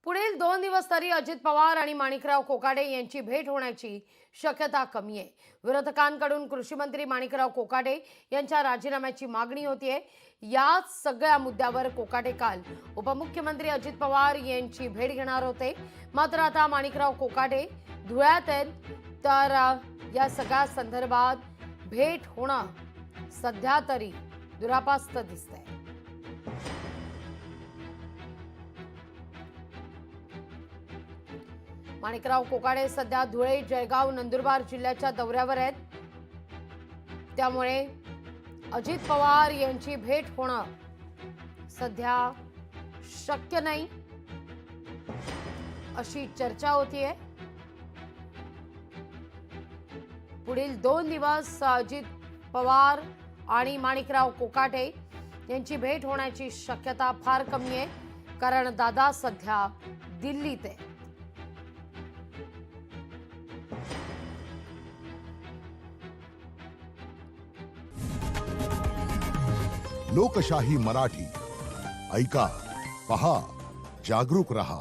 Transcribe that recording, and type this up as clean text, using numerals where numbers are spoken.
पुढील 2 दिवस तरी अजित पवार आणि माणिकराव कोकाटे यांची भेट होण्याची शक्यता कमी आहे। विरोधकांकडून कृषी मंत्री माणिकराव कोकाटे यांच्या राजीनाम्याची मागणी होतीये। या सगळ्या मुद्द्यावर कोकाटे काल उपमुख्यमंत्री अजित पवार यांची भेट घेणार होते। मात्र आता माणिकराव कोकाटे धुळ्यात आहेत, तर या सगळ्या संदर्भात भेट होणं सध्या तरी दुरापास्त दिसतंय। माणिकराव कोकाटे सध्या धुळे, जळगाव, नंदुरबार जिल्ह्याच्या दौऱ्यावर आहेत, त्यामुळे अजित पवार यांची भेट होणं सध्या शक्य नाही अशी चर्चा होतीये। पुढील 2 दिवस अजित पवार आणि माणिकराव कोकाटे यांची भेट होण्याची शक्यता फार कमी आहे, कारण दादा सध्या दिल्लीत आहे। लोकशाही मराठी ऐका, पहा, जागरूक रहा।